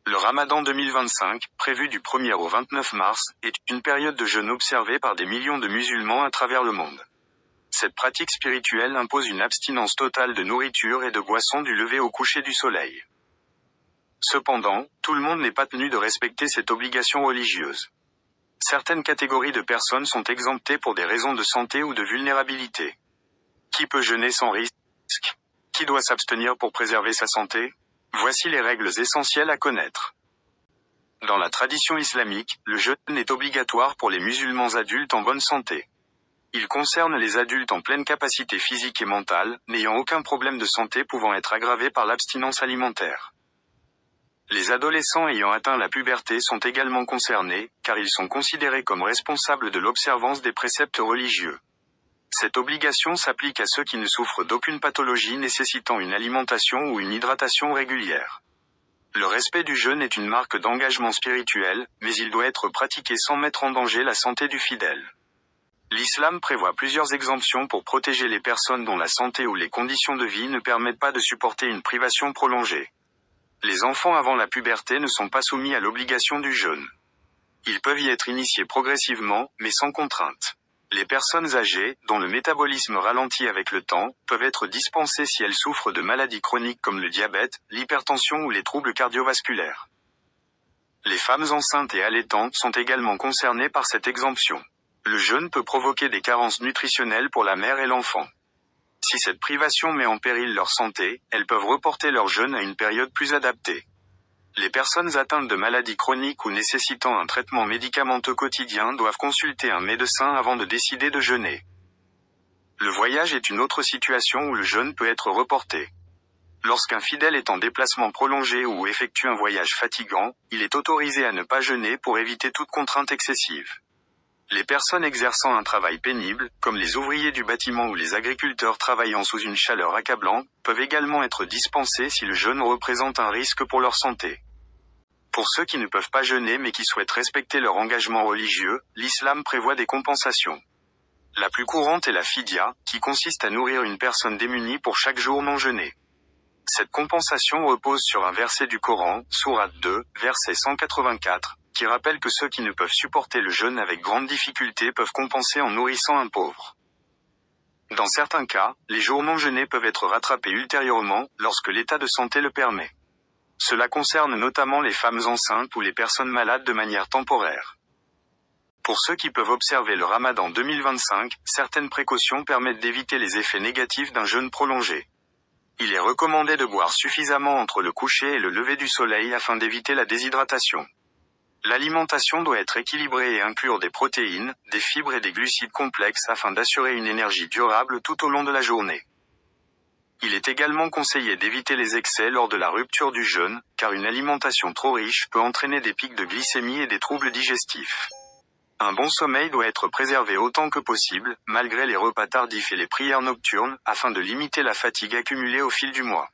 Le Ramadan 2025, prévu du 1er au 29 mars, est une période de jeûne observée par des millions de musulmans à travers le monde. Cette pratique spirituelle impose une abstinence totale de nourriture et de boissons du lever au coucher du soleil. Cependant, tout le monde n'est pas tenu de respecter cette obligation religieuse. Certaines catégories de personnes sont exemptées pour des raisons de santé ou de vulnérabilité. Qui peut jeûner sans risque? Qui doit s'abstenir pour préserver sa santé? Voici les règles essentielles à connaître. Dans la tradition islamique, le jeûne est obligatoire pour les musulmans adultes en bonne santé. Il concerne les adultes en pleine capacité physique et mentale, n'ayant aucun problème de santé pouvant être aggravé par l'abstinence alimentaire. Les adolescents ayant atteint la puberté sont également concernés, car ils sont considérés comme responsables de l'observance des préceptes religieux. Cette obligation s'applique à ceux qui ne souffrent d'aucune pathologie nécessitant une alimentation ou une hydratation régulière. Le respect du jeûne est une marque d'engagement spirituel, mais il doit être pratiqué sans mettre en danger la santé du fidèle. L'islam prévoit plusieurs exemptions pour protéger les personnes dont la santé ou les conditions de vie ne permettent pas de supporter une privation prolongée. Les enfants avant la puberté ne sont pas soumis à l'obligation du jeûne. Ils peuvent y être initiés progressivement, mais sans contrainte. Les personnes âgées, dont le métabolisme ralentit avec le temps, peuvent être dispensées si elles souffrent de maladies chroniques comme le diabète, l'hypertension ou les troubles cardiovasculaires. Les femmes enceintes et allaitantes sont également concernées par cette exemption. Le jeûne peut provoquer des carences nutritionnelles pour la mère et l'enfant. Si cette privation met en péril leur santé, elles peuvent reporter leur jeûne à une période plus adaptée. Les personnes atteintes de maladies chroniques ou nécessitant un traitement médicamenteux quotidien doivent consulter un médecin avant de décider de jeûner. Le voyage est une autre situation où le jeûne peut être reporté. Lorsqu'un fidèle est en déplacement prolongé ou effectue un voyage fatigant, il est autorisé à ne pas jeûner pour éviter toute contrainte excessive. Les personnes exerçant un travail pénible, comme les ouvriers du bâtiment ou les agriculteurs travaillant sous une chaleur accablante, peuvent également être dispensés si le jeûne représente un risque pour leur santé. Pour ceux qui ne peuvent pas jeûner mais qui souhaitent respecter leur engagement religieux, l'islam prévoit des compensations. La plus courante est la fidya, qui consiste à nourrir une personne démunie pour chaque jour non jeûné. Cette compensation repose sur un verset du Coran, sourate 2, verset 184, qui rappelle que ceux qui ne peuvent supporter le jeûne avec grande difficulté peuvent compenser en nourrissant un pauvre. Dans certains cas, les jours non jeûnés peuvent être rattrapés ultérieurement, lorsque l'état de santé le permet. Cela concerne notamment les femmes enceintes ou les personnes malades de manière temporaire. Pour ceux qui peuvent observer le Ramadan 2025, certaines précautions permettent d'éviter les effets négatifs d'un jeûne prolongé. Il est recommandé de boire suffisamment entre le coucher et le lever du soleil afin d'éviter la déshydratation. L'alimentation doit être équilibrée et inclure des protéines, des fibres et des glucides complexes afin d'assurer une énergie durable tout au long de la journée. Il est également conseillé d'éviter les excès lors de la rupture du jeûne, car une alimentation trop riche peut entraîner des pics de glycémie et des troubles digestifs. Un bon sommeil doit être préservé autant que possible, malgré les repas tardifs et les prières nocturnes, afin de limiter la fatigue accumulée au fil du mois.